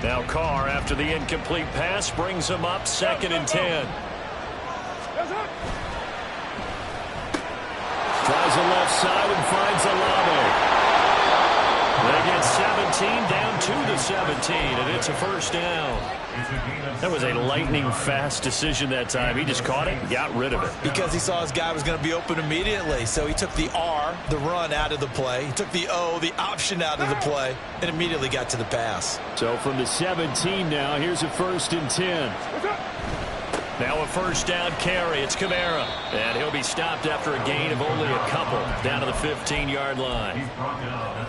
Now Carr, after the incomplete pass, brings him up 2nd and 10. Tries the left side and finds Olave. They get 17 down to the 17, and it's a first down. That was a lightning-fast decision that time. He just caught it and got rid of it. Because he saw his guy was going to be open immediately. So he took the R, the run, out of the play. He took the O, the option, out of the play, and immediately got to the pass. So from the 17 now, here's a 1st and 10. Now a first down carry. It's Kamara. And he'll be stopped after a gain of only a couple down to the 15-yard line.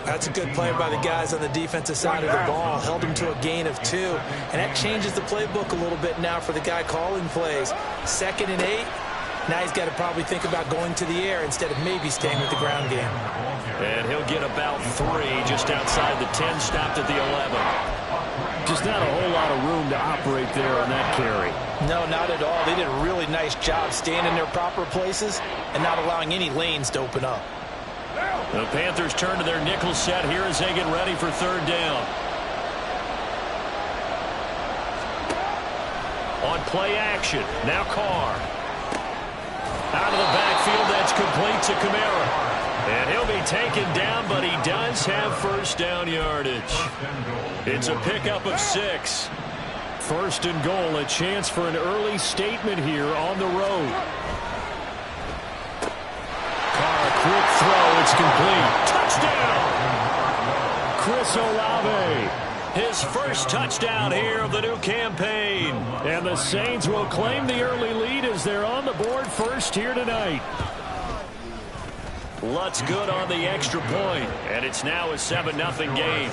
That's a good play by the guys on the defensive side of the ball. Held him to a gain of 2. And that changes the playbook a little bit now for the guy calling plays. 2nd and 8. Now he's got to probably think about going to the air instead of maybe staying with the ground game. And he'll get about 3 just outside the 10, stopped at the 11. Just not a whole lot of room to operate there on that carry. No, not at all. They did a really nice job staying in their proper places and not allowing any lanes to open up. The Panthers turn to their nickel set here as they get ready for 3rd down. On play action, now Carr. Out of the backfield, that's complete to Kamara. And he'll be taken down, but he does have first down yardage. It's a pickup of 6. 1st and goal, a chance for an early statement here on the road. Carr, quick throw, it's complete. Touchdown! Chris Olave, his first touchdown here of the new campaign. And the Saints will claim the early lead as they're on the board first here tonight. Lutz good on the extra point, and it's now a 7-0 game.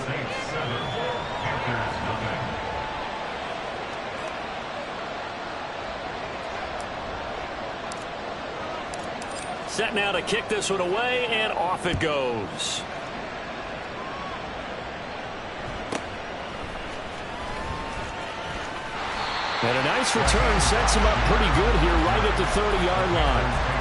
Set now to kick this one away, and off it goes. And a nice return sets him up pretty good here right at the 30-yard line.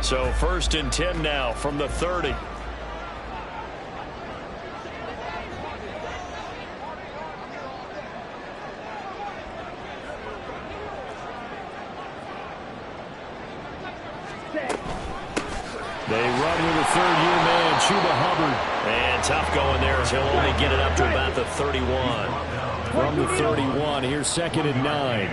So 1st and 10 now from the 30. They run with a 3rd-year man, Chuba Hubbard. And tough going there as he'll only get it up to about the 31. From the 31, here's 2nd and 9.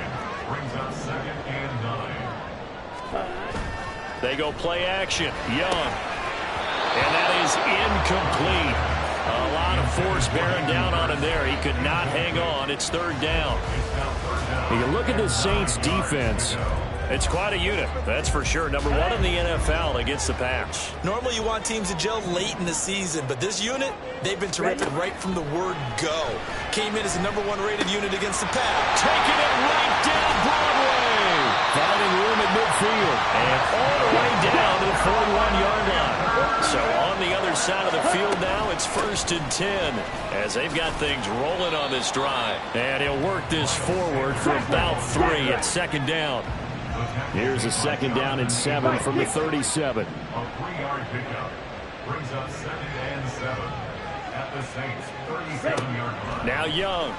They go play action. Young. And that is incomplete. A lot of force bearing down on him there. He could not hang on. It's 3rd down. You look at the Saints defense. It's quite a unit, that's for sure. Number 1 in the NFL against the pass. Normally you want teams to gel late in the season, but this unit, they've been terrific right from the word go. Came in as the number 1 rated unit against the pass. Taking it right down Broadway. Finding room at midfield. And all the way down to the 41-yard line. So on the other side of the field now, it's 1st and 10 as they've got things rolling on this drive. And he'll work this forward for about 3 at 2nd down. Here's a 2nd down and 7 from the 37. A 3-yard pickup brings up 2nd and 7 at the Saints' 37-yard line. Now Young.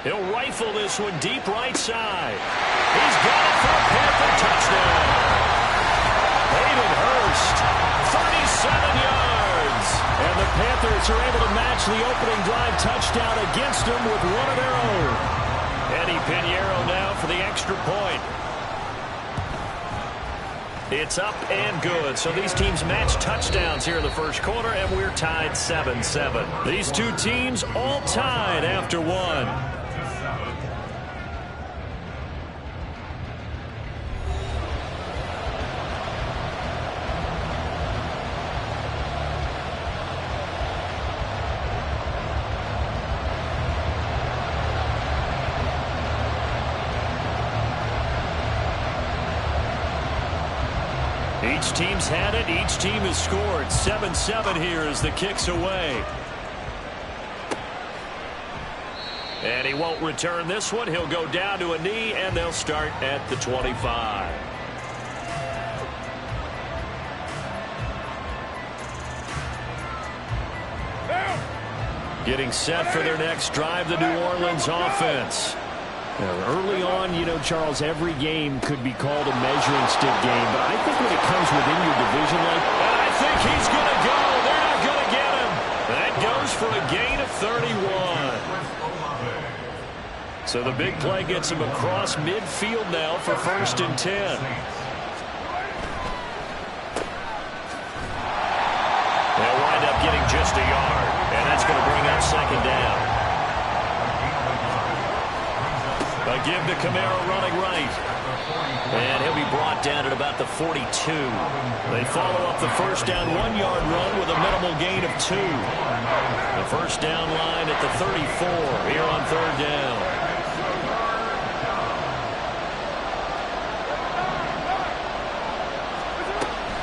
He'll rifle this one deep right side. He's got it for a Panther touchdown. Hayden Hurst, 37 yards. And the Panthers are able to match the opening drive touchdown against them with one of their own. Eddie Pinheiro now for the extra point. It's up and good. So these teams match touchdowns here in the first quarter, and we're tied 7-7. These two teams all tied after one. Each teams had it. Each team has scored. 7-7 here as the kick's away. And he won't return this one. He'll go down to a knee, and they'll start at the 25. Getting set for their next drive, the New Orleans offense. Now, early on, you know, Charles, every game could be called a measuring stick game. But I think when it comes within your division, and I think he's going to go. They're not going to get him. That goes for a gain of 31. So the big play gets him across midfield now for 1st and 10. They'll wind up getting just a yard. And that's going to bring up 2nd down. A give to Kamara running right. And he'll be brought down at about the 42. They follow up the 1st down 1-yard run with a minimal gain of 2. The 1st down line at the 34 here on 3rd down.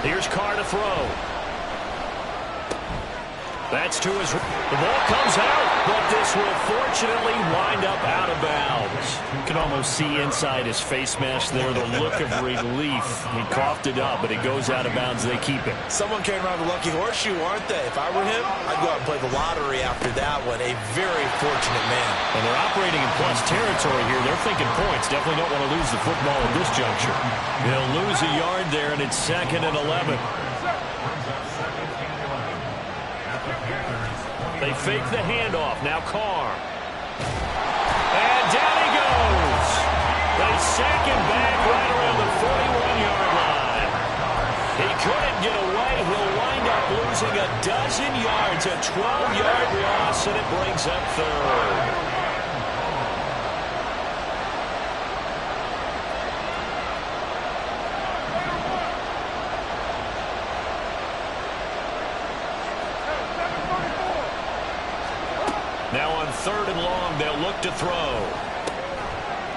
Here's Carr to throw. That's to his. The ball comes out, but this will fortunately wind up out of bounds. You can almost see inside his face mask there the look of relief. He coughed it up, but it goes out of bounds. They keep it. Someone came around the lucky horseshoe, aren't they? If I were him, I'd go out and play the lottery after that one. A very fortunate man. And they're operating in plus territory here. They're thinking points. Definitely don't want to lose the football at this juncture. They'll lose a yard there, and it's 2nd and 11. They fake the handoff. Now Carr. And down he goes. They sack him back right around the 41-yard line. He couldn't get away. He'll wind up losing a dozen yards. A 12-yard loss, and it brings up 3rd. Now on 3rd and long, they'll look to throw.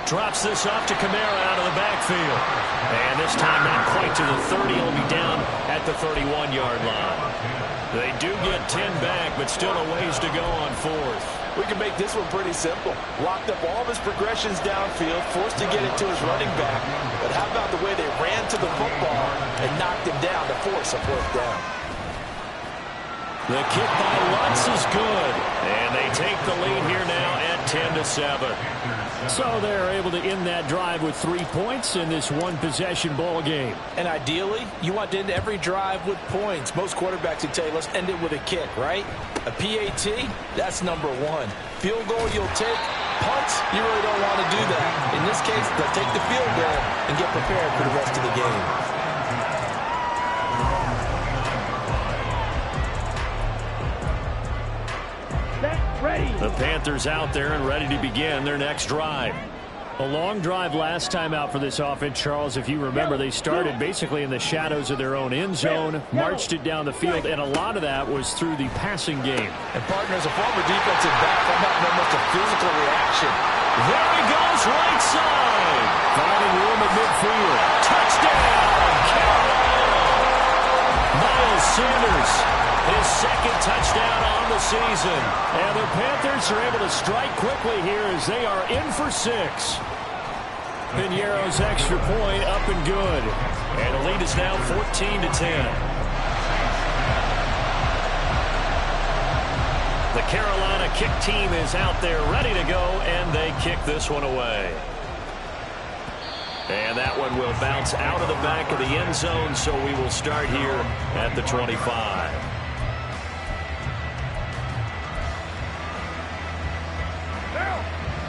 Drops this off to Kamara out of the backfield. And this time not quite to the 30. He'll be down at the 31-yard line. They do get 10 back, but still a ways to go on 4th. We can make this one pretty simple. Locked up all of his progressions downfield, forced to get it to his running back. But how about the way they ran to the football and knocked him down to force a 4th down? The kick by Lutz is good. And they take the lead here now at 10-7. So they're able to end that drive with 3 points in this one-possession ball game. And ideally, you want to end every drive with points. Most quarterbacks would tell you, let's end it with a kick, right? A PAT, that's number 1. Field goal you'll take. Punts, you really don't want to do that. In this case, they'll take the field goal and get prepared for the rest of the game. The Panthers out there and ready to begin their next drive. A long drive last time out for this offense, Charles. If you remember, they started basically in the shadows of their own end zone, marched it down the field, and a lot of that was through the passing game. And partners, a former defensive back, I'm having almost a physical reaction. There he goes, right side. Finding room at midfield. Touchdown, Carolina. Miles Sanders, his 2nd touchdown on the season. And the Panthers are able to strike quickly here as they are in for 6. Piñeiro's extra point up and good. And the lead is now 14-10. The Carolina kick team is out there ready to go, and they kick this one away. And that one will bounce out of the back of the end zone, so we will start here at the 25.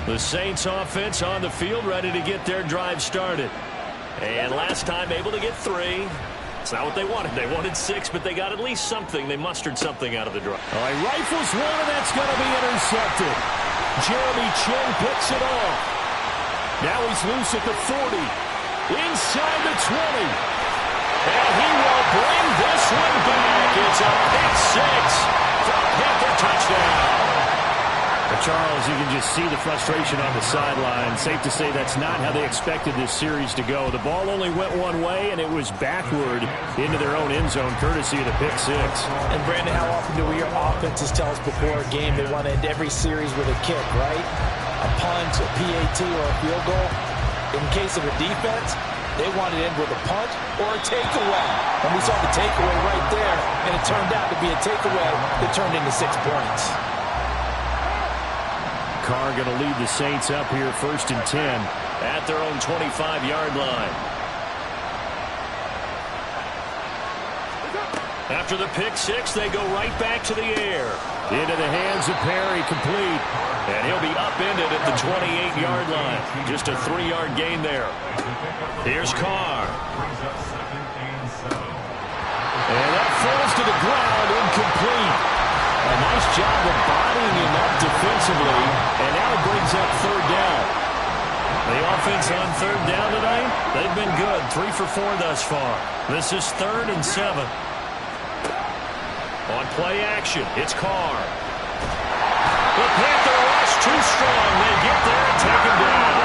The Saints offense on the field ready to get their drive started. And last time able to get 3. It's not what they wanted. They wanted 6, but they got at least something. They mustered something out of the drive. All right, rifles one, and that's going to be intercepted. Jeremy Chin picks it off. Now he's loose at the 40. Inside the 20. And he will bring this one back. It's a pick 6 for a Panther touchdown. Charles, you can just see the frustration on the sideline. Safe to say that's not how they expected this series to go. The ball only went one way, and it was backward into their own end zone, courtesy of the pick six. And, Brandon, how often do we hear offenses tell us before a game they want to end every series with a kick, right? A punt, a PAT, or a field goal. In case of a defense, they want to end with a punt or a takeaway. And we saw the takeaway right there, and it turned out to be a takeaway that turned into 6 points. Carr going to lead the Saints up here, 1st and 10. At their own 25-yard line. After the pick six, they go right back to the air. Into the hands of Perry, complete. And he'll be upended at the 28-yard line. Just a 3-yard gain there. Here's Carr. And that falls to the ground, incomplete. A nice job of bodying him up defensively, and now it brings up 3rd down. The offense on 3rd down tonight, they've been good. 3 for 4 thus far. This is 3rd and 7. On play action, it's Carr. The Panther rush too strong. They get there and take him down.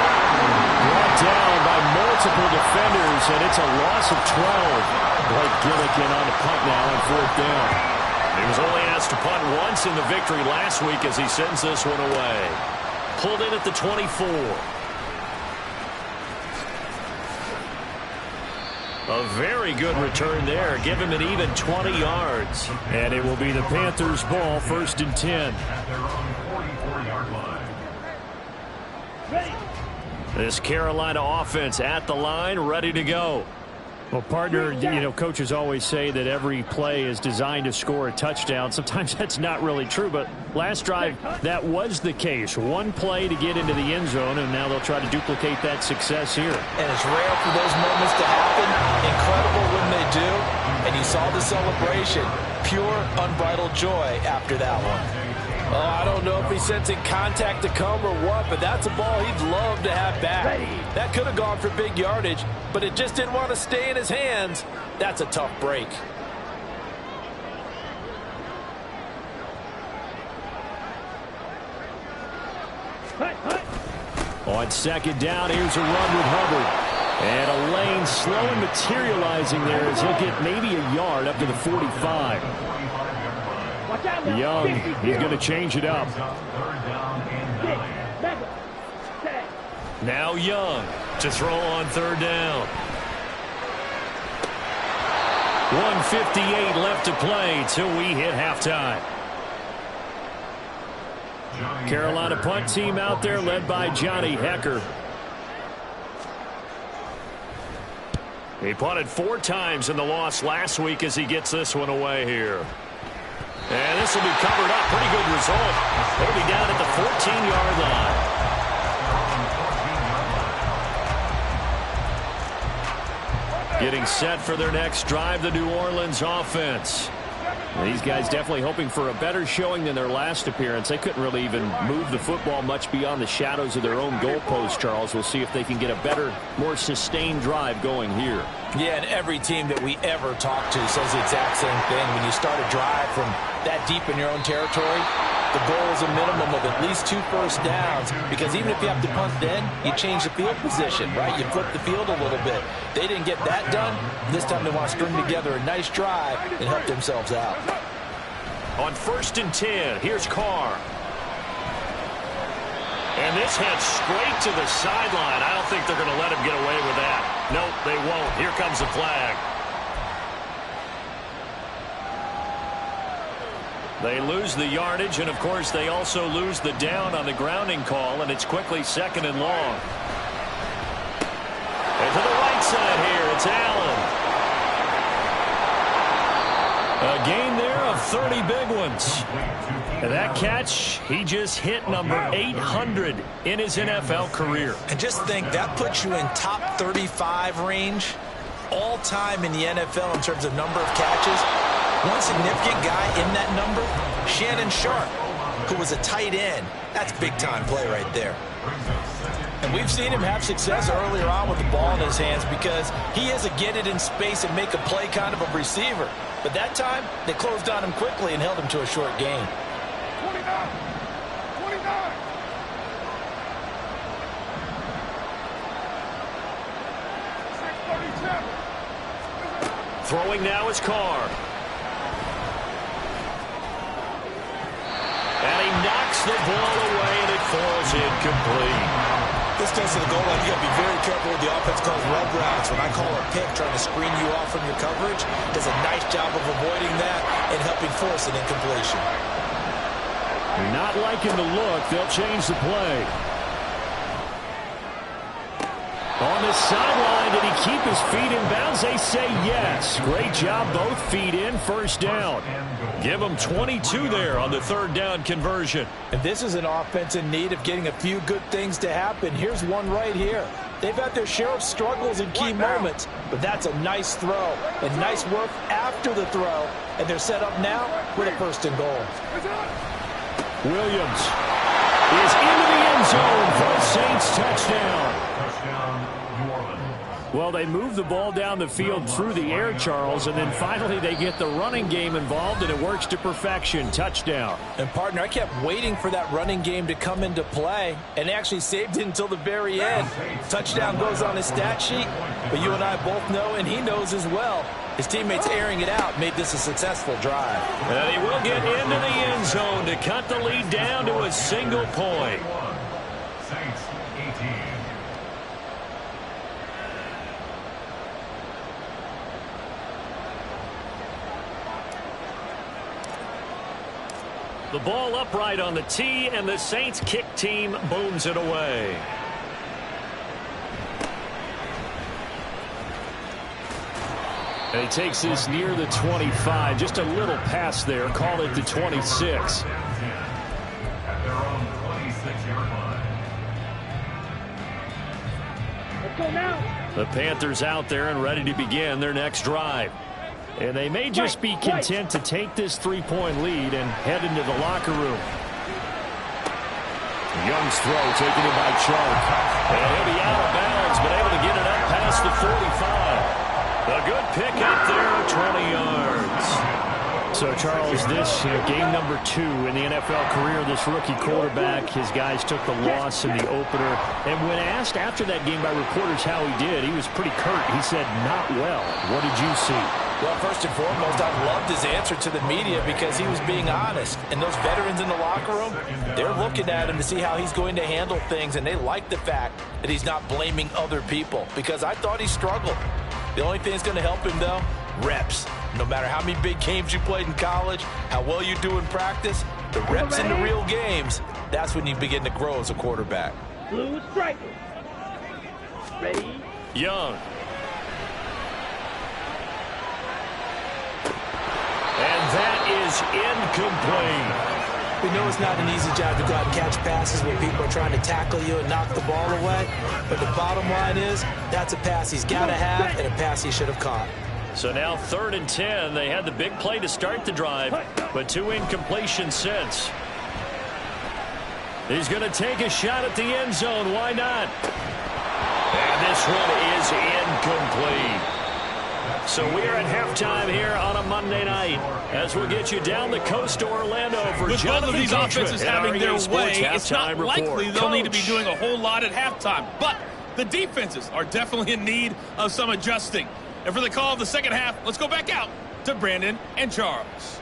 Brought down by multiple defenders, and it's a loss of 12. Blake Gillikin on the punt now on 4th down. He was only asked to punt once in the victory last week as he sends this one away. Pulled in at the 24. A very good return there. Give him an even 20 yards. And it will be the Panthers' ball, 1st and 10. At their own 44-yard line. This Carolina offense at the line, ready to go. Well, partner, you know, coaches always say that every play is designed to score a touchdown. Sometimes that's not really true, but last drive, that was the case. One play to get into the end zone, and now they'll try to duplicate that success here. And it's rare for those moments to happen. Incredible when they do. And you saw the celebration. Pure, unbridled joy after that one. Oh, I don't know if he's sensing contact to come or what, but that's a ball he'd love to have back. That could have gone for big yardage, but it just didn't want to stay in his hands. That's a tough break. On 2nd down, here's a run with Hubbard. And a lane slow and materializing there as he'll get maybe a yard up to the 45. Young, he's going to change it up. Now Young to throw on 3rd down. 1:58 left to play till we hit halftime. Carolina punt team out there led by Johnny Hecker. He punted 4 times in the loss last week as he gets this one away here. And this will be covered up. Pretty good result. They'll be down at the 14-yard line. Getting set for their next drive, the New Orleans offense. These guys definitely hoping for a better showing than their last appearance. They couldn't really even move the football much beyond the shadows of their own goalpost, Charles. We'll see if they can get a better, more sustained drive going here. Yeah, and every team that we ever talk to says the exact same thing. When you start a drive from that deep in your own territory, the goal is a minimum of at least 2 first downs, because even if you have to punt then, you change the field position, right? You flip the field a little bit. They didn't get that done. This time they want to string together a nice drive and help themselves out. On 1st and 10, here's Carr. And this heads straight to the sideline. I don't think they're going to let him get away with that. Nope, they won't. Here comes the flag. They lose the yardage, and of course they also lose the down on the grounding call, and it's quickly 2nd and long. And to the right side here, it's Allen. A gain there of 30 big ones. And that catch, he just hit number 800 in his NFL career. And just think, that puts you in top 35 range all time in the NFL in terms of number of catches. One significant guy in that number, Shannon Sharp, who was a tight end. That's big-time play right there. And we've seen him have success earlier on with the ball in his hands because he is a get it in space and make a play kind of a receiver. But that time, they closed on him quickly and held him to a short gain. 29. Throwing now is Carr. And he knocks the ball away, and it falls incomplete. This goes to the goal line. You got to be very careful with the offense calls rub routes. When I call a pick trying to screen you off from your coverage, does a nice job of avoiding that and helping force an incompletion. Not liking the look. They'll change the play. On the sideline, did he keep his feet in bounds? They say yes. Great job. Both feet in. First down. Give them 22 there on the third down conversion. And this is an offense in need of getting a few good things to happen. Here's one right here. They've had their share of struggles in key moments, but that's a nice throw and nice work after the throw. And they're set up now with a first and goal. Williams is into the end zone for a Saints touchdown. Well, they move the ball down the field through the air, Charles, and then finally they get the running game involved, and it works to perfection. Touchdown. And, partner, I kept waiting for that running game to come into play, and they actually saved it until the very end. Touchdown goes on his stat sheet, but you and I both know, and he knows as well, his teammates airing it out made this a successful drive. And he will get into the end zone to cut the lead down to a single point. Saints 18. The ball upright on the tee, and the Saints kick team booms it away. And he takes this near the 25. Just a little pass there. Call it the 26. At their own 26-yard line. The Panthers out there and ready to begin their next drive. And they may just be content to take this three-point lead and head into the locker room. Young's throw taken in by Chark. And he'll be out of bounds, but able to get it up past the 45. A good pick up there, 20 yards. So, Charles, this game number 2 in the NFL career, this rookie quarterback, his guys took the loss in the opener. And when asked after that game by reporters how he did, he was pretty curt. He said, not well. What did you see? Well, first and foremost, I loved his answer to the media because he was being honest. And those veterans in the locker room, they're looking at him to see how he's going to handle things, and they like the fact that he's not blaming other people because I thought he struggled. The only thing that's going to help him, though, reps. No matter how many big games you played in college, how well you do in practice, the reps in the real games, that's when you begin to grow as a quarterback. Blue striker. Ready? Young. And that is incomplete. We know it's not an easy job to go out and catch passes when people are trying to tackle you and knock the ball away. But the bottom line is, that's a pass he's got to have and a pass he should have caught. So now 3rd and 10. They had the big play to start the drive, but 2 incompletions since. He's going to take a shot at the end zone. Why not? And this one is incomplete. So we are at halftime here on a Monday night as we'll get you down the coast to Orlando for with both of these offenses having their way, it's not likely they'll need to be doing a whole lot at halftime. But the defenses are definitely in need of some adjusting. And for the call of the second half, let's go back out to Brandon and Charles.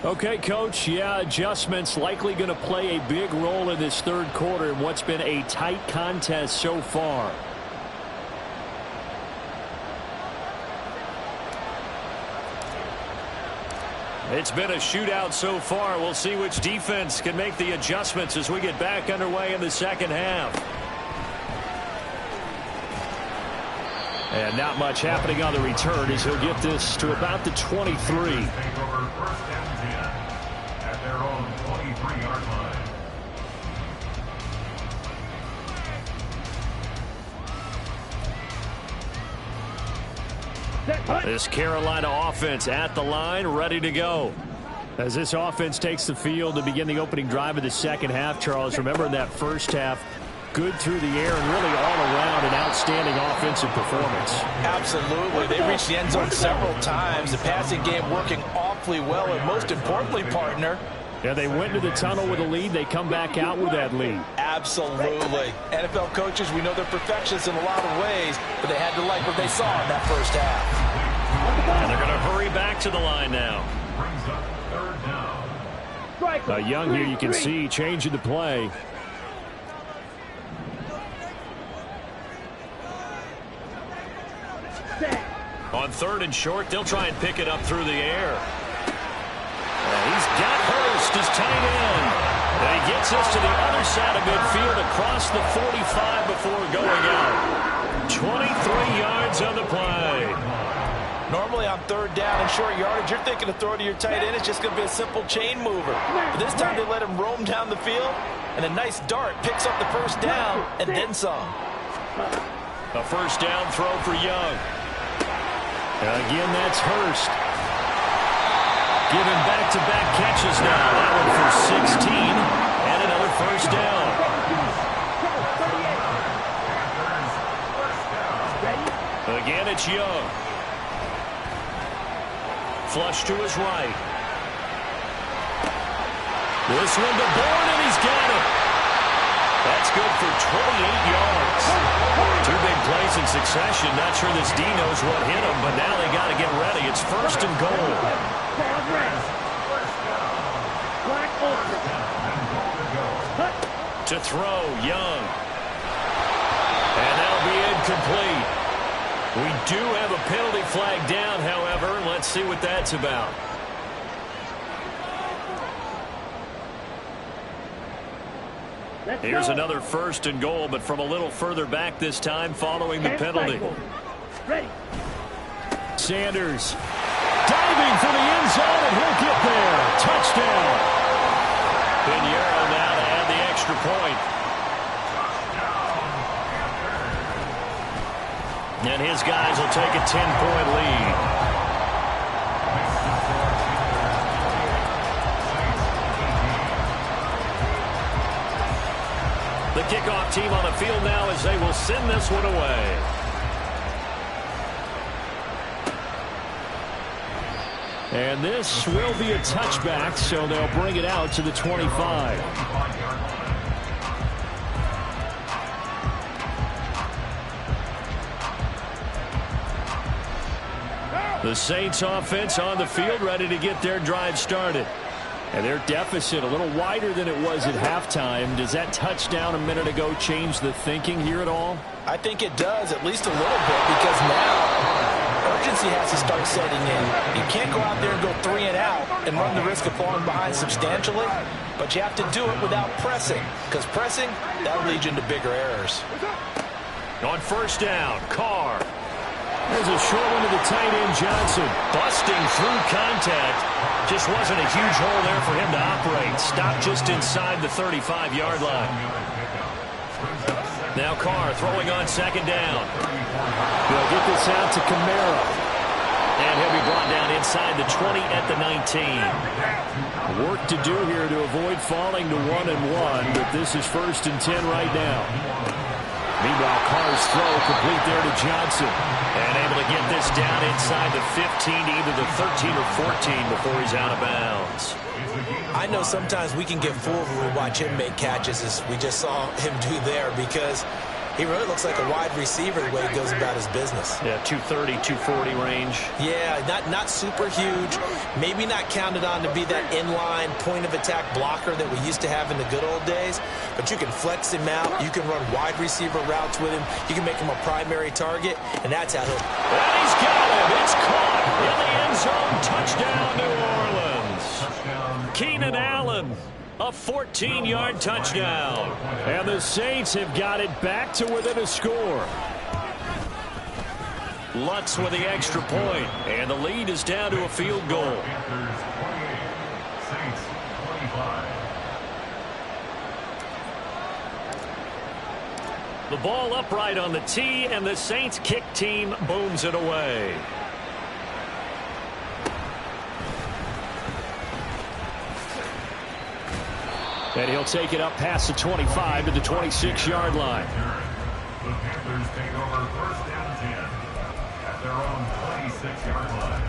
Okay, Coach, yeah, adjustments likely going to play a big role in this third quarter in what's been a tight contest so far. It's been a shootout so far. We'll see which defense can make the adjustments as we get back underway in the second half. And not much happening on the return as he'll get this to about the 23. At their own 23-yard line. This Carolina offense at the line, ready to go. As this offense takes the field to begin the opening drive of the second half, Charles, remember in that first half, good through the air and really all around an outstanding offensive performance. Absolutely. They reached the end zone several times. The passing game working awfully well, and most importantly, partner, yeah, they went to the tunnel with a lead. They come back out with that lead. Absolutely. NFL coaches, we know they're perfectionists in a lot of ways, but they had to like what they saw in that first half. And they're going to hurry back to the line now. Young here, you can see, changing the play. On 3rd and short, they'll try and pick it up through the air. He's got Hurst as tight end. And he gets us to the other side of midfield across the 45 before going out. 23 yards on the play. Normally on 3rd down and short yardage, you're thinking to throw to your tight end. It's just going to be a simple chain mover. But this time they let him roam down the field, and a nice dart picks up the first down and then some. A first down throw for Young. Again, that's Hurst. Giving back-to-back catches now. That one for 16 and another first down. Again, it's Young. Flush to his right. This one to Bourne, and he's got it. That's good for 28 yards. 2 big plays in succession. Not sure this D knows what hit him, but now they got to get ready. It's 1st and goal. To throw, Young. And that'll be incomplete. We do have a penalty flag down, however. Let's see what that's about. Here's another 1st and goal, but from a little further back this time following the penalty. Ready. Sanders diving for the end zone, and he'll get there. Touchdown. Pinheiro now to add the extra point. And his guys will take a 10-point lead. The kickoff team on the field now as they will send this one away. And this will be a touchback, so they'll bring it out to the 25. The Saints offense on the field, ready to get their drive started. And their deficit a little wider than it was at halftime. Does that touchdown a minute ago change the thinking here at all? I think it does, at least a little bit, because now urgency has to start setting in. You can't go out there and go 3 and out and run the risk of falling behind substantially, but you have to do it without pressing, because pressing, that'll lead you into bigger errors. On 1st down, Carr. There's a short one to the tight end, Johnson. Busting through contact. Just wasn't a huge hole there for him to operate. Stopped just inside the 35-yard line. Now Carr throwing on 2nd down. They'll get this out to Kamara. And he'll be brought down inside the 20 at the 19. Work to do here to avoid falling to 1-1, but this is 1st and 10 right now. Meanwhile, Carr's throw complete there to Johnson. And able to get this down inside the 15 to either the 13 or 14 before he's out of bounds. I know sometimes we can get fooled when we watch him make catches, as we just saw him do there, because he really looks like a wide receiver the way he goes about his business. Yeah, 230, 240 range. Yeah, not super huge. Maybe not counted on to be that inline point-of-attack blocker that we used to have in the good old days. But you can flex him out. You can run wide receiver routes with him. You can make him a primary target, and that's how he'll... And he's got him. It's caught in the end zone. Touchdown, New Orleans. Keenan Allen. A 14-yard touchdown. And the Saints have got it back to within a score. Lutz with the extra point, and the lead is down to a field goal. The ball upright on the tee, and the Saints kick team booms it away. And he'll take it up past the 25 to the 26-yard line. The Panthers take over first down 10 at their own 26-yard line.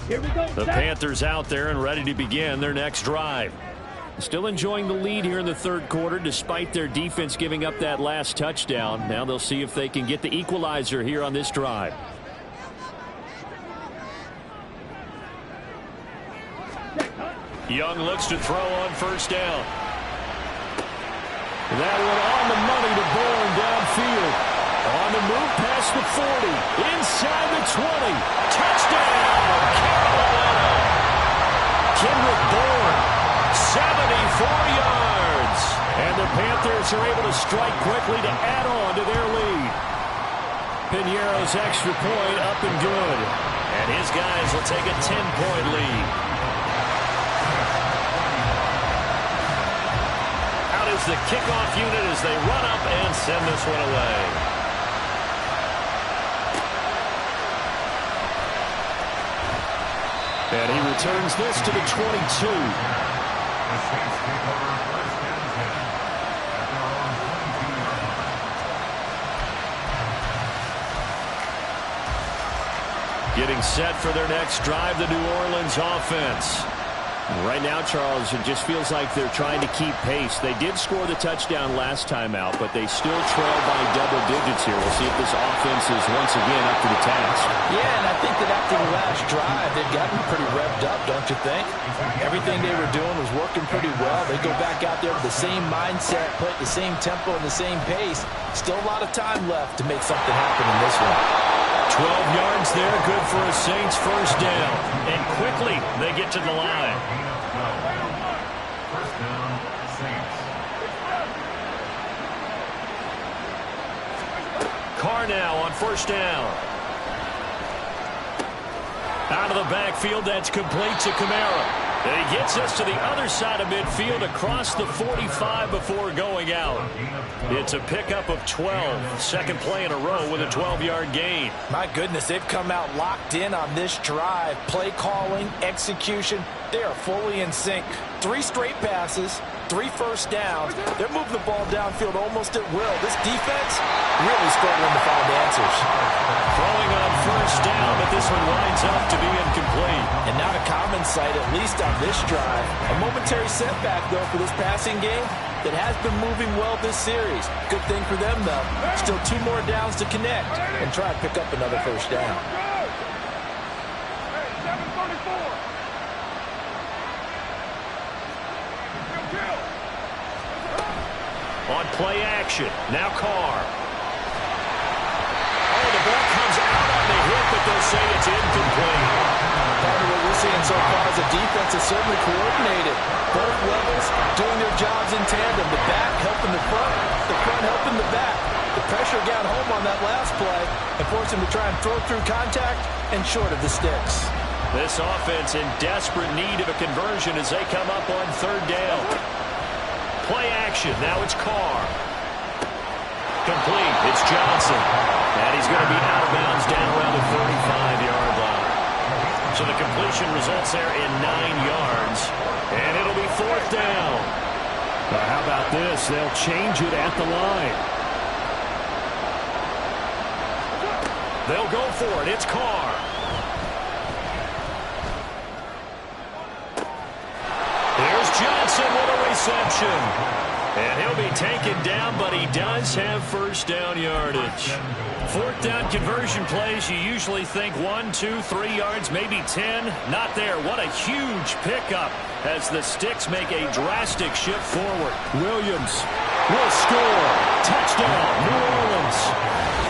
Here we go. The Panthers out there and ready to begin their next drive. Still enjoying the lead here in the third quarter despite their defense giving up that last touchdown. Now they'll see if they can get the equalizer here on this drive. Young looks to throw on first down. That one on the money to Bourne downfield. On the move past the 40. Inside the 20. Touchdown, Carolina. Kendrick Bourne, 74 yards. And the Panthers are able to strike quickly to add on to their lead. Piñeiro's extra point up and good. And his guys will take a 10-point lead. Out is the kickoff unit as they run up and send this one away. And he returns this to the 22. The Saints take over first down 10 at their own 22-yard line. Getting set for their next drive, the New Orleans offense. Right now, Charles, it just feels like they're trying to keep pace. They did score the touchdown last time out, but they still trail by double digits here. We'll see if this offense is once again up to the task. Yeah, and I think that after the last drive, they've gotten pretty revved up, don't you think? Everything they were doing was working pretty well. They go back out there with the same mindset, play at the same tempo and the same pace. Still a lot of time left to make something happen in this one. 12 yards there, good for a Saints first down. And quickly, they get to the line. First down, Saints. Carr now on first down. Out of the backfield, that's complete to Kamara. And he gets us to the other side of midfield across the 45 before going out. It's a pickup of 12. Second play in a row with a 12-yard gain. My goodness, they've come out locked in on this drive. Play calling, execution, they are fully in sync. 3 straight passes, 3 first downs. They're moving the ball downfield almost at will. This defense really struggling to find answers. Throwing on first down, but this one winds up to be incomplete. And not a common sight, at least on this drive. A momentary setback, though, for this passing game that has been moving well this series. Good thing for them, though. Still 2 more downs to connect and try to pick up another first down. On play action, now Carr. Oh, the ball comes out on the hit, but they'll say it's incomplete. Part of what we're seeing so far is the defense is certainly coordinated. Both levels doing their jobs in tandem. The back helping the front helping the back. The pressure got home on that last play and forced him to try and throw through contact and short of the sticks. This offense in desperate need of a conversion as they come up on third down. Play action. Now it's Carr. Complete. It's Johnson. And he's going to be out of bounds down around the 35-yard line. So the completion results there in 9 yards. And it'll be fourth down. How about this? They'll change it at the line. They'll go for it. It's Carr. There's Johnson with a reception. And he'll be taken down, but he does have first down yardage. Fourth down conversion plays, you usually think 1, 2, 3 yards, maybe 10. Not there. What a huge pickup as the sticks make a drastic shift forward. Williams will score. Touchdown, New Orleans.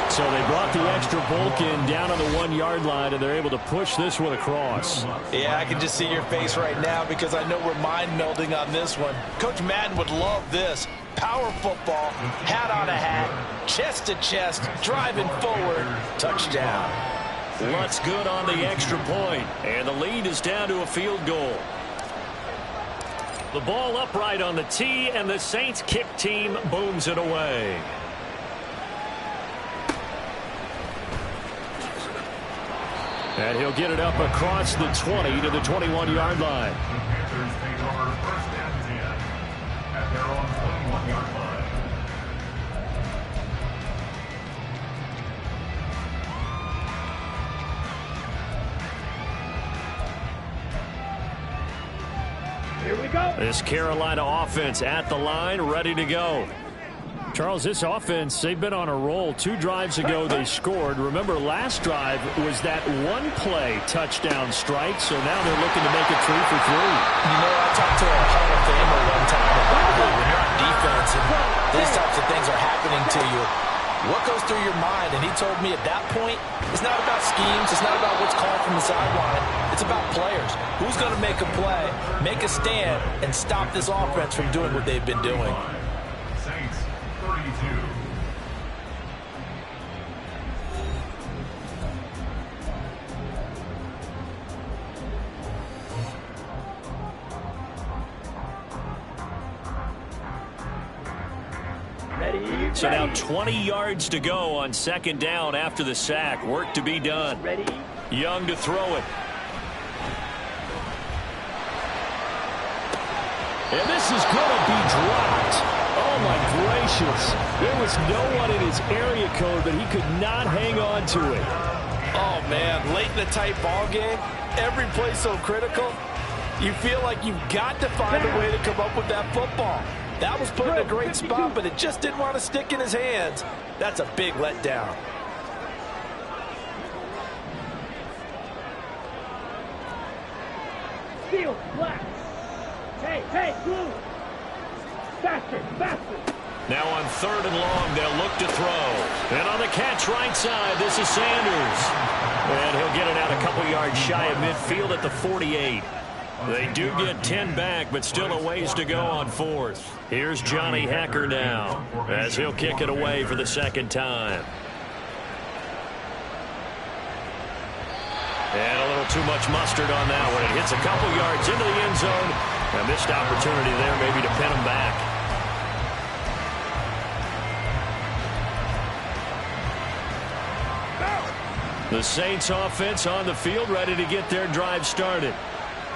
So they brought the extra bulk in down on the 1-yard line, and they're able to push this one across. Yeah, I can just see your face right now because I know we're mind-melding on this one. Coach Madden would love this. Power football, hat on a hat, chest to chest, driving forward, touchdown. What's good on the extra point, and the lead is down to a field goal. The ball upright on the tee, and the Saints kick team booms it away. And he'll get it up across the 20 to the 21-yard line. The Panthers take over first and 10 at their own 21-yard line. Here we go. This Carolina offense at the line, ready to go. Charles, this offense, they've been on a roll. 2 drives ago, they scored. Remember, last drive was that one-play touchdown strike, so now they're looking to make it 3 for 3. You know, I talked to a Hall of Famer one time about when you're on defense and these types of things are happening to you. What goes through your mind? And he told me at that point, it's not about schemes. It's not about what's called from the sideline. It's about players. Who's going to make a play, make a stand, and stop this offense from doing what they've been doing? Saints 32. Ready. So now 20 yards to go on second down after the sack. Work to be done. Ready. Young to throw it. And this is going to be dropped. Oh, my gracious. There was no one in his area code, but he could not hang on to it. Oh, man, late in the tight ball game, every play so critical, you feel like you've got to find a way to come up with that football. That was put in a great spot, but it just didn't want to stick in his hands. That's a big letdown. Steel, black. Hey, blue. Faster, faster. Now on 3rd and long, they'll look to throw. And on the catch right side, this is Sanders. And he'll get it out a couple yards shy of midfield at the 48. They do get 10 back, but still a ways to go on 4th. Here's Johnny Hacker now, as he'll kick it away for the second time. And a little too much mustard on that one. It hits a couple yards into the end zone. A missed opportunity there maybe to pin him back. The Saints offense on the field, ready to get their drive started.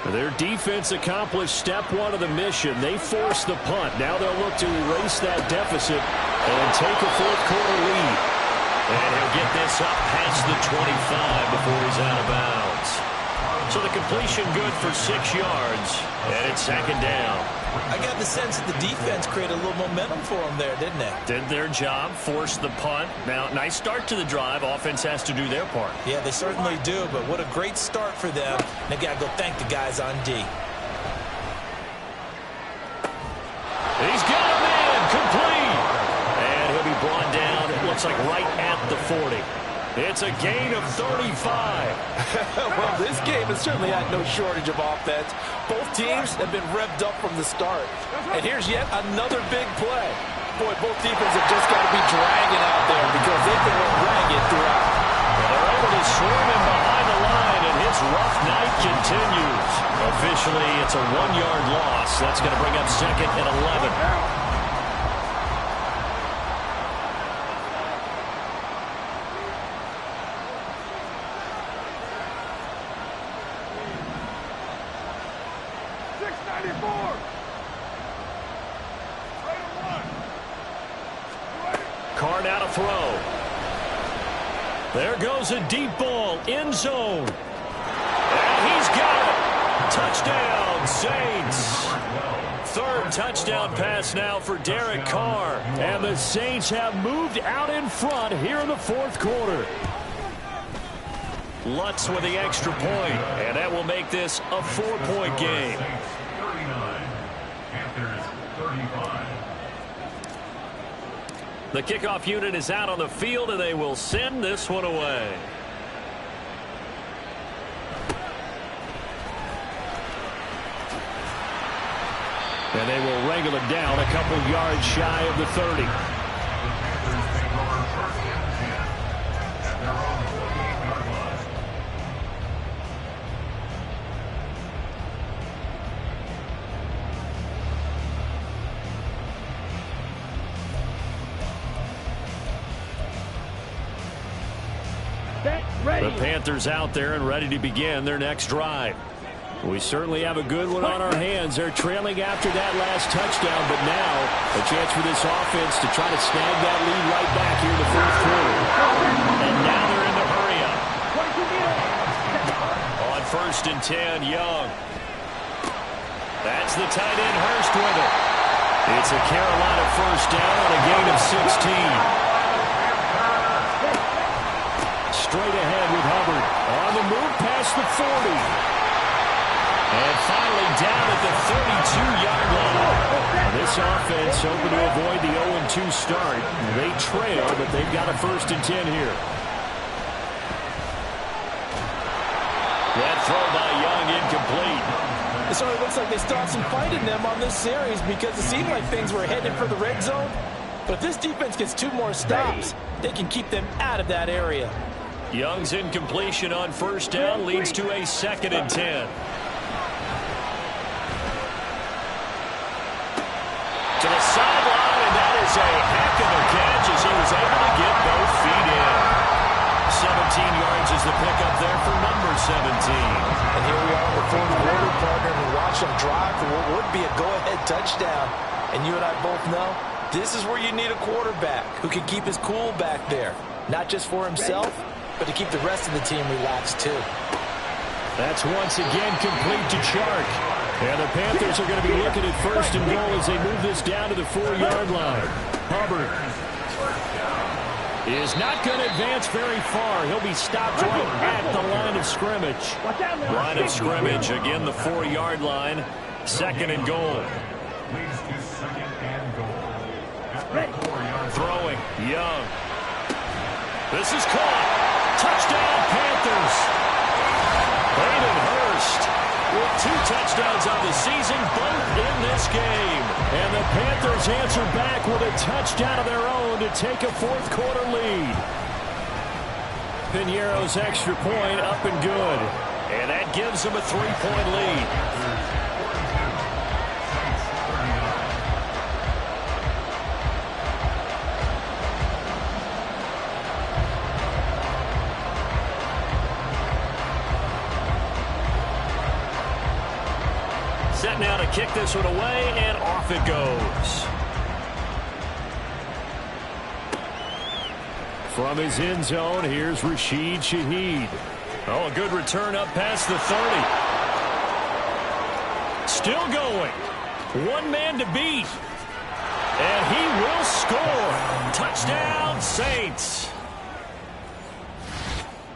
Their defense accomplished step 1 of the mission. They forced the punt. Now they'll look to erase that deficit and take a 4th quarter lead. And he'll get this up past the 25 before he's out of bounds. So the completion good for 6 yards, and it's 2nd down. I got the sense that the defense created a little momentum for them there, didn't they? Did their job, forced the punt. Now, nice start to the drive. Offense has to do their part. Yeah, they certainly do, but what a great start for them. They got to go thank the guys on D. He's got a man, complete. And he'll be brought down, it looks like right at the 40. It's a gain of 35. Well, this game has certainly had no shortage of offense. Both teams have been revved up from the start. And here's yet another big play. Boy, both defenses have just got to be dragging out there because they've been ragged throughout. Well, they're able to swarm him behind the line, and his rough night continues. Officially, it's a 1-yard loss. That's going to bring up 2nd and 11. Carr now to throw. There goes a deep ball, end zone. And he's got it. Touchdown, Saints. 3rd touchdown pass now for Derek Carr. And the Saints have moved out in front here in the 4th quarter. Lutz with the extra point, and that will make this a 4-point game. Saints 39. Panthers 35. The kickoff unit is out on the field, and they will send this one away. And they will wrangle it down a couple yards shy of the 30. Set, ready. The Panthers out there and ready to begin their next drive. We certainly have a good one on our hands. They're trailing after that last touchdown, but now a chance for this offense to try to snag that lead right back here in the fourth quarter. And now they're in the hurry-up. On 1st and 10, Young. That's the tight end, Hurst, with it. It's a Carolina first down on a gain of 16. Straight ahead with Hubbard. On the move past the 40. And finally down at the 32-yard line. This offense hoping to avoid the 0-2 start. They trail, but they've got a 1st and 10 here. That throw by Young incomplete. It sort of looks like they still have some fight in them on this series because it seemed like things were headed for the red zone. But if this defense gets 2 more stops, they can keep them out of that area. Young's incompletion on 1st down leads to a 2nd and 10. To the sideline, and that is a heck of a catch as he was able to get both feet in. 17 yards is the pickup there for number 17. And here we are in the fourth quarter, partner, and we watch them drive for what would be a go-ahead touchdown. And you and I both know this is where you need a quarterback who can keep his cool back there. Not just for himself, but to keep the rest of the team relaxed too. That's once again complete to Chark. And the Panthers are going to be looking at 1st and goal as they move this down to the 4-yard line. Hubbard is not going to advance very far. He'll be stopped right at the line of scrimmage. Line of scrimmage, again the 4-yard line. 2nd and goal. Leads to 2nd and goal. At the 4-yard throwing, Young. This is caught. Touchdown, Panthers. Hayden Hurst with 2 touchdowns on the season, both in this game. And the Panthers answer back with a touchdown of their own to take a 4th quarter lead. Piñeiro's extra point up and good. And that gives them a 3-point lead. Set now to kick this one away, and off it goes. From his end zone, here's Rashid Shaheed. Oh, a good return up past the 30. Still going. 1 man to beat. And he will score. Touchdown, Saints.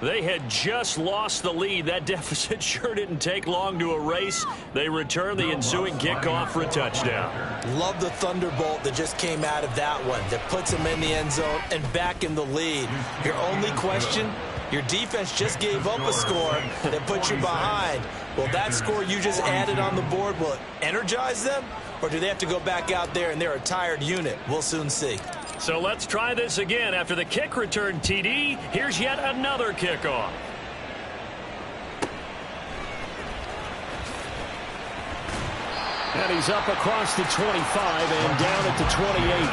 They had just lost the lead. That deficit sure didn't take long to erase. They return the ensuing kickoff for a touchdown. Love the thunderbolt that just came out of that one that puts them in the end zone and back in the lead. Your only question, your defense just gave up a score that put you behind. Will that score you just added on the board, will it energize them? Or do they have to go back out there and they're a tired unit? We'll soon see. So let's try this again. After the kick return, TD, here's yet another kickoff. And he's up across the 25 and down at the 28.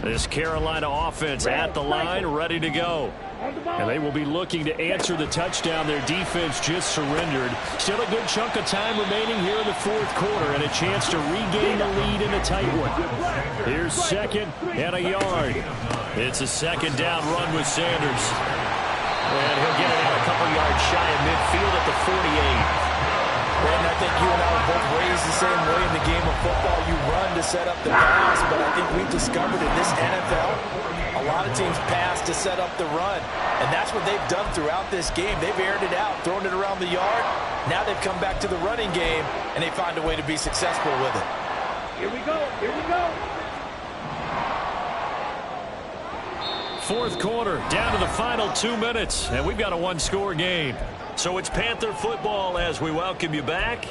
This Carolina offense at the line, ready to go. And they will be looking to answer the touchdown. Their defense just surrendered. Still a good chunk of time remaining here in the 4th quarter and a chance to regain the lead in a tight one. Here's 2nd and a yard. It's a 2nd down run with Sanders. And he'll get it out a couple yards shy of midfield at the 48. And I think you and I were both raised the same way in the game of football. You run to set up the pass, but I think we've discovered in this NFL, a lot of teams pass to set up the run. And that's what they've done throughout this game. They've aired it out, thrown it around the yard. Now they've come back to the running game, and they find a way to be successful with it. Here we go. Here we go. 4th quarter, down to the final 2 minutes, and we've got a 1-score game. So it's Panther football as we welcome you back.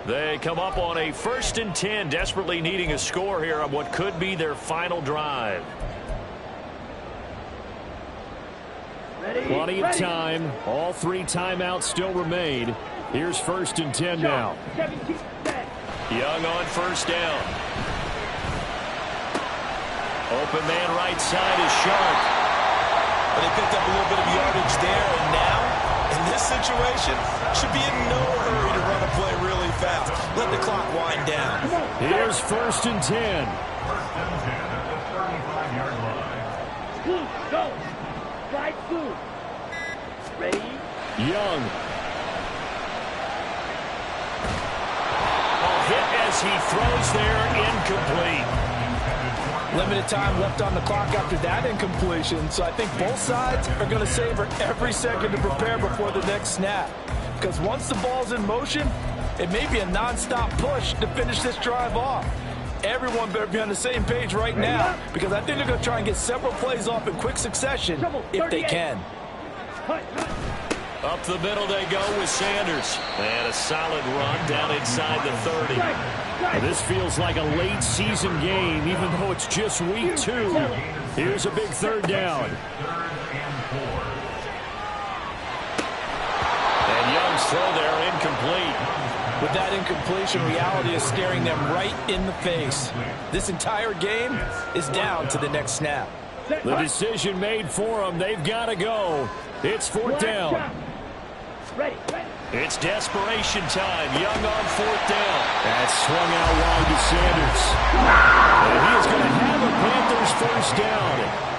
They come up on a 1st and 10, desperately needing a score here on what could be their final drive. Plenty of time. All 3 timeouts still remain. Here's 1st and 10 now. Young on 1st down. Open man right side is Sharp. But they picked up a little bit of yardage there, and now, in this situation, should be in no hurry to run a play really fast. Let the clock wind down. Here's 1st and 10. 1st and 10 at the 35-yard line. Blue, go. Slide blue. Ready? Young. Hit as he throws there, incomplete. Limited time left on the clock after that incompletion, so I think both sides are going to savor every second to prepare before the next snap. Because once the ball's in motion, it may be a non-stop push to finish this drive off. Everyone better be on the same page right now, because I think they're going to try and get several plays off in quick succession if they can. Up the middle they go with Sanders. And a solid run down inside the 30. This feels like a late season game, even though it's just week 2. Here's a big 3rd down. 3rd and 4. And Young's throw there incomplete. With that incompletion, reality is staring them right in the face. This entire game is down to the next snap. The decision made for them. They've got to go. It's 4th down. Ready. It's desperation time. Young on 4th down. That's swung out wide to Sanders. And he is going to have a Panthers 1st down.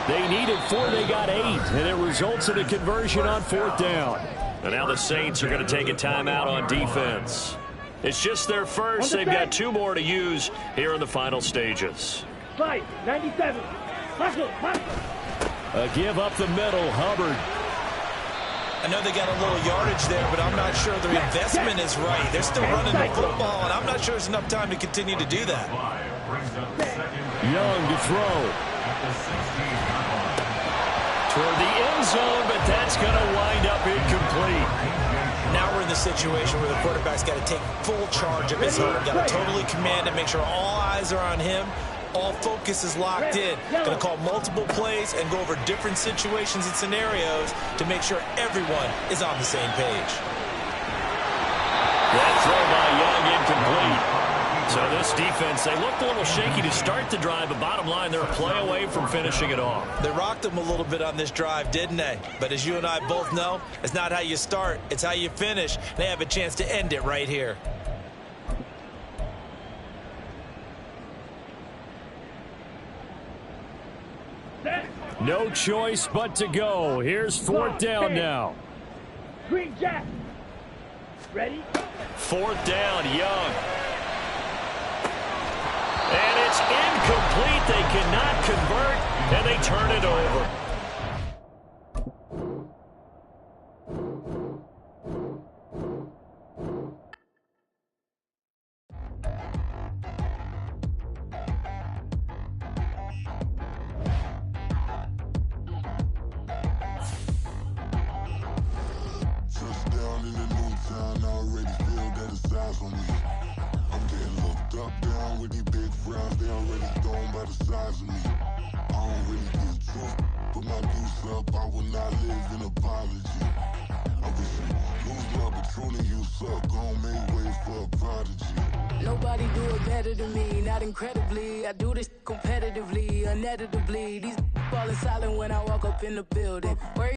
They needed 4, they got 8, and it results in a conversion on 4th down. And now the Saints are going to take a timeout on defense. It's just their first. They've got 2 more to use here in the final stages. Slide, 97. Hustle. A give up the middle, Hubbard. I know they got a little yardage there, but I'm not sure their investment is right. They're still running the football, and I'm not sure there's enough time to continue to do that. Young to throw. Toward the end zone, but that's going to wind up incomplete. Now we're in the situation where the quarterback's got to take full charge of his own. Got to totally command it, make sure all eyes are on him. All focus is locked in. Going to call multiple plays and go over different situations and scenarios to make sure everyone is on the same page. That throw by Young incomplete. So this defense, they looked a little shaky to start the drive, but bottom line, they're a play away from finishing it off. They rocked them a little bit on this drive, didn't they? But as you and I both know, it's not how you start, it's how you finish. They have a chance to end it right here. No choice but to go. Here's 4th down now. Green Jack. Ready? 4th down, Young. And it's incomplete. They cannot convert, and they turn it over. Nobody do it better than me, not incredibly. I do this competitively, uneditably. These falling silent when I walk up in the building.